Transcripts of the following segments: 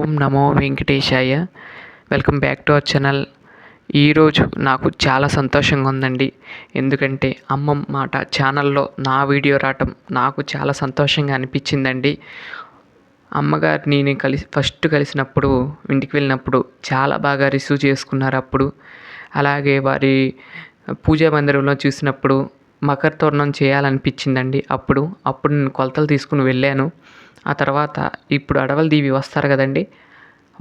Om Namo Venkatesaya. Welcome back to our channel. ఈరోజు నాకు చాలా సంతోషంగా ఉందండి. ఎందుకంటే అమ్మ మాట ఛానల్లో నా వీడియో రావటం నాకు చాలా సంతోషంగా అనిపించిందండి. అమ్మగారిని నేను ఫస్ట్ కలిసినప్పుడు, ఇంటికి వెళ్ళినప్పుడు చాలా బాగా రిసీవ్ చేసుకున్నారు. అప్పుడు అలాగే వారి పూజా మందిరంలో చూసినప్పుడు మకర తోరణం చేయాలనిపించిందండి. అప్పుడు నేను కొలతలు తీసుకుని వెళ్ళాను. ఆ తర్వాత ఇప్పుడు అడవుల దీవి వస్తారు కదండి,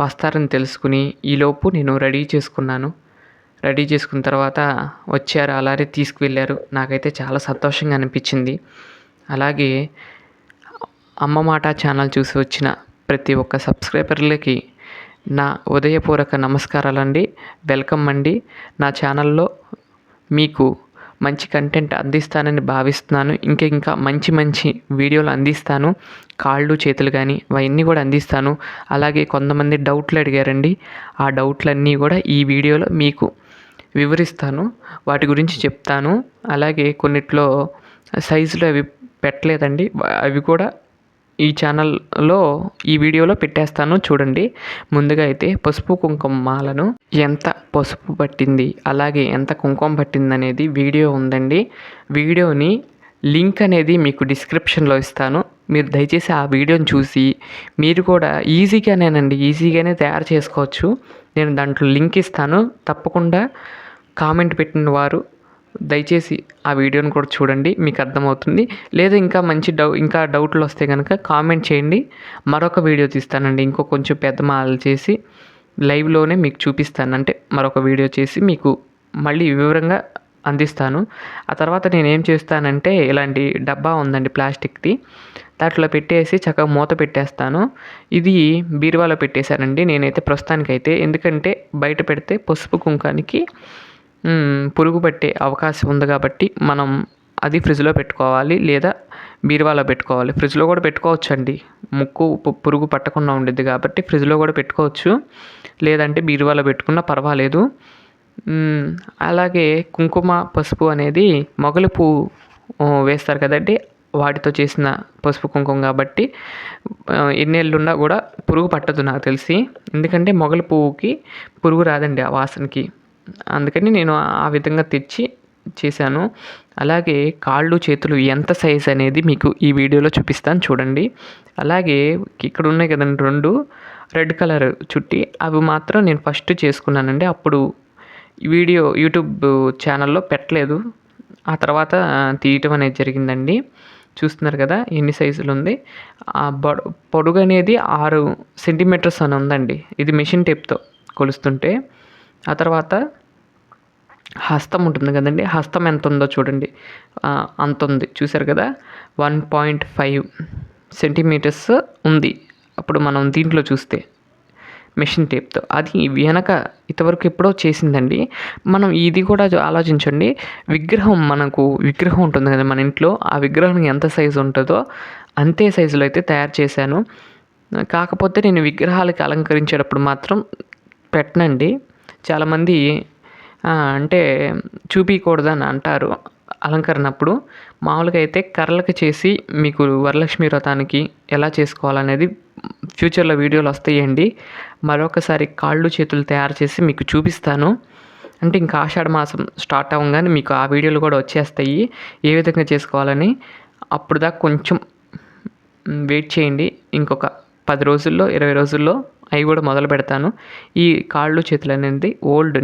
వస్తారని తెలుసుకుని ఈలోపు నేను రెడీ చేసుకున్నాను. రెడీ చేసుకున్న తర్వాత వచ్చారు, అలాగే తీసుకువెళ్ళారు. నాకైతే చాలా సంతోషంగా అనిపించింది. అలాగే అమ్మ మాట ఛానల్ చూసి వచ్చిన ప్రతి ఒక్క సబ్స్క్రైబర్లకి నా ఉదయపూర్వక నమస్కారాలండి. వెల్కమ్ అండి. నా ఛానల్లో మీకు మంచి కంటెంట్ అందిస్తానని భావిస్తున్నాను. ఇంకా మంచి వీడియోలు అందిస్తాను. కాళ్ళు చేతులు కానీ అవన్నీ కూడా అందిస్తాను. అలాగే కొంతమంది డౌట్లు అడిగారండి. ఆ డౌట్లన్నీ కూడా ఈ వీడియోలో మీకు వివరిస్తాను, వాటి గురించి చెప్తాను. అలాగే కొన్నిట్లో సైజులు అవి పెట్టలేదండి, అవి కూడా ఈ ఛానల్లో ఈ వీడియోలో పెట్టేస్తాను, చూడండి. ముందుగా అయితే పసుపు కుంకుమ మాలను ఎంత పసుపు పట్టింది, అలాగే ఎంత కుంకుమ పట్టింది అనేది వీడియో ఉందండి. వీడియోని లింక్ అనేది మీకు డిస్క్రిప్షన్లో ఇస్తాను. మీరు దయచేసి ఆ వీడియోని చూసి మీరు కూడా ఈజీగానే తయారు చేసుకోవచ్చు. నేను దాంట్లో లింక్ ఇస్తాను. తప్పకుండా కామెంట్ పెట్టిన వారు దయచేసి ఆ వీడియోని కూడా చూడండి, మీకు అర్థమవుతుంది. లేదా ఇంకా డౌట్లు వస్తే కనుక కామెంట్ చేయండి. మరొక వీడియో తీస్తానండి, కొంచెం పెద్ద మాలలు చేసి లైవ్లోనే మీకు చూపిస్తాను. అంటే మరొక వీడియో చేసి మీకు మళ్ళీ వివరంగా అందిస్తాను. ఆ తర్వాత నేనేం చేస్తానంటే, ఇలాంటి డబ్బా ఉందండి ప్లాస్టిక్ది, దాంట్లో పెట్టేసి చక్కగా మూత పెట్టేస్తాను. ఇది బీరువాలో పెట్టేశానండి నేనైతే ప్రస్తుతానికైతే. ఎందుకంటే బయట పెడితే పసుపు కుంకానికి పురుగు పట్టే అవకాశం ఉంది కాబట్టి మనం అది ఫ్రిడ్జ్లో పెట్టుకోవాలి, లేదా బీరువాలో పెట్టుకోవాలి. ఫ్రిడ్జ్లో కూడా పెట్టుకోవచ్చు అండి, పురుగు పట్టకుండా ఉండిద్ది కాబట్టి ఫ్రిడ్జ్లో కూడా పెట్టుకోవచ్చు, లేదంటే బీరువాలో పెట్టుకున్నా పర్వాలేదు. అలాగే కుంకుమ పసుపు అనేది మొగలి పువ్వు వేస్తారు కదండి, వాటితో చేసిన పసుపు కుంకుమ కాబట్టి ఎన్నేళ్ళున్నా కూడా పురుగు పట్టదు నాకు తెలిసి. ఎందుకంటే మొగలి పువ్వుకి పురుగు రాదండి ఆ వాసనకి. అందుకని నేను ఆ విధంగా తెచ్చి చేశాను. అలాగే కాళ్ళు చేతులు ఎంత సైజ్ అనేది మీకు ఈ వీడియోలో చూపిస్తాను, చూడండి. అలాగే ఇక్కడ ఉన్నాయి కదండి 2 రెడ్ కలర్ చుట్టి, అవి మాత్రం నేను ఫస్ట్ చేసుకున్నానండి. అప్పుడు యూట్యూబ్ ఛానల్లో పెట్టలేదు, ఆ తర్వాత తీయటం అనేది జరిగిందండి. చూస్తున్నారు కదా ఎన్ని సైజులు ఉంది. పొడుగు అనేది 6 సెంటీమీటర్స్ అని ఉందండి, ఇది మెషిన్ టేప్తో కొలుస్తుంటే. ఆ తర్వాత హస్తం ఉంటుంది కదండి, హస్తం ఎంత ఉందో చూడండి, అంత ఉంది. చూసారు కదా 1.5 సెంటీమీటర్స్ ఉంది. అప్పుడు మనం దీంట్లో చూస్తే మెషిన్ టేప్తో, అది వెనక ఇంతవరకు ఎప్పుడో చేసిందండి. మనం ఇది కూడా ఆలోచించండి, మనకు విగ్రహం ఉంటుంది కదా మన ఇంట్లో, ఆ విగ్రహం ఎంత సైజు ఉంటుందో అంతే సైజులో అయితే తయారు చేశాను. కాకపోతే నేను విగ్రహాలకి అలంకరించేటప్పుడు మాత్రం పెట్టనండి. చాలామంది అంటే చూపించకూడదని అంటారు అలంకరణప్పుడు. మామూలుగా అయితే కర్రలకి చేసి మీకు వరలక్ష్మి వ్రతానికి ఎలా చేసుకోవాలనేది ఫ్యూచర్లో వీడియోలు వస్తాయండి. మరొకసారి కాళ్ళు చేతులు తయారు చేసి మీకు చూపిస్తాను. అంటే ఇంకా ఆషాఢ మాసం స్టార్ట్ అవ్వగానే మీకు ఆ వీడియోలు కూడా వచ్చేస్తాయి, ఏ విధంగా చేసుకోవాలని. అప్పుడు దాకా కొంచెం వెయిట్ చేయండి. ఇంకొక 10 రోజుల్లో 20 రోజుల్లో అవి కూడా మొదలు పెడతాను. ఈ కాళ్ళు చేతులు అనేది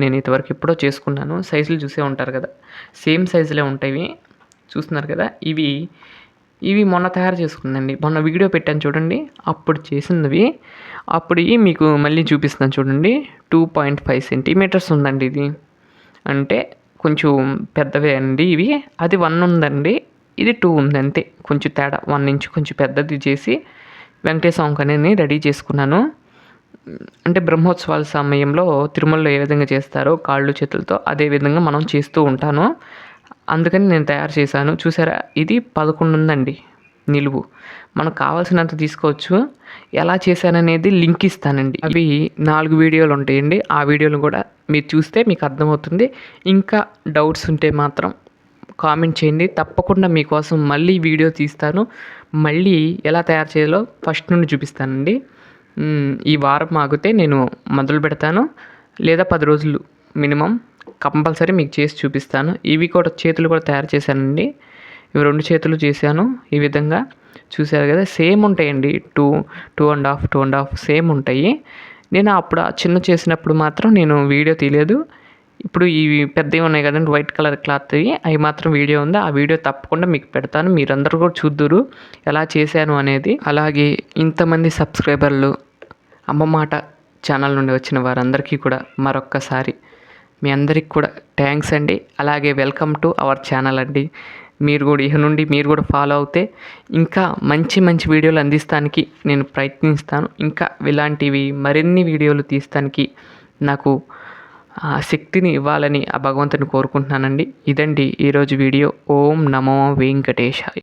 నేను ఇంతవరకు ఎప్పుడో చేసుకున్నాను. సైజులు చూసే ఉంటారు కదా, సేమ్ సైజులే ఉంటాయి. చూస్తున్నారు కదా, ఇవి మొన్న తయారు చేసుకుందండి. మొన్న వీడియో పెట్టాను చూడండి, అప్పుడు చేసినవి. అప్పుడు మీకు మళ్ళీ చూపిస్తున్నాను చూడండి. 2.5 సెంటీమీటర్స్ ఉందండి ఇది. అంటే కొంచెం పెద్దవే అండి ఇవి. అది 1 ఉందండి, ఇది 2 ఉంది అంతే, కొంచెం తేడా. 1 ఇంచ్ కొంచెం పెద్దది చేసి వెంకటేశ్వర అనేది రెడీ చేసుకున్నాను. అంటే బ్రహ్మోత్సవాల సమయంలో తిరుమలలో ఏ విధంగా చేస్తారో కాళ్ళు చేతులతో, అదే విధంగా మనం చేస్తూ ఉంటాను. అందుకని నేను తయారు చేశాను. చూసారా, ఇది 11 ఉందండి నిలువు. మనకు కావాల్సినంత తీసుకోవచ్చు. ఎలా చేశాననేది లింక్ ఇస్తానండి. అవి 4 వీడియోలు ఉంటాయండి, ఆ వీడియోలు కూడా మీరు చూస్తే మీకు అర్థమవుతుంది. ఇంకా డౌట్స్ ఉంటే మాత్రం కామెంట్ చేయండి, తప్పకుండా మీకోసం మళ్ళీ వీడియో తీస్తాను. మళ్ళీ ఎలా తయారు చేయాలో ఫస్ట్ నుండి చూపిస్తానండి. ఈ వారం ఆగితే నేను మొదలు పెడతాను, లేదా 10 రోజులు మినిమం కంపల్సరీ మీకు చేసి చూపిస్తాను. ఇవి కూడా చేతులు కూడా తయారు చేశానండి. ఇవి 2 చేతులు చేశాను. ఈ విధంగా చూసారు కదా, సేమ్ ఉంటాయండి. 2.5 సేమ్ ఉంటాయి. నేను అప్పుడు చిన్న చేసినప్పుడు మాత్రం నేను వీడియో తీయలేదు. ఇప్పుడు ఇవి పెద్దవి ఉన్నాయి కదండి, వైట్ కలర్ క్లాత్వి, అవి మాత్రం వీడియో ఉంది. ఆ వీడియో తప్పకుండా మీకు పెడతాను. మీరందరూ కూడా చూద్దురు ఎలా చేశాను అనేది. అలాగే ఇంతమంది సబ్స్క్రైబర్లు అమ్మ మాట ఛానల్ నుండి వచ్చిన వారందరికీ కూడా మరొక్కసారి మీ అందరికి కూడా థ్యాంక్స్ అండి. అలాగే వెల్కమ్ టు అవర్ ఛానల్ అండి. మీరు కూడా ఇక నుండి మీరు కూడా ఫాలో అవుతే ఇంకా మంచి మంచి వీడియోలు అందిస్తానికి నేను ప్రయత్నిస్తాను. ఇంకా ఇలాంటివి మరిన్ని వీడియోలు తీస్తానికి నాకు శక్తిని ఇవ్వాలని ఆ భగవంతుని కోరుకుంటున్నానండి. ఇదండి ఈరోజు వీడియో. ఓం నమో వెంకటేశాయ.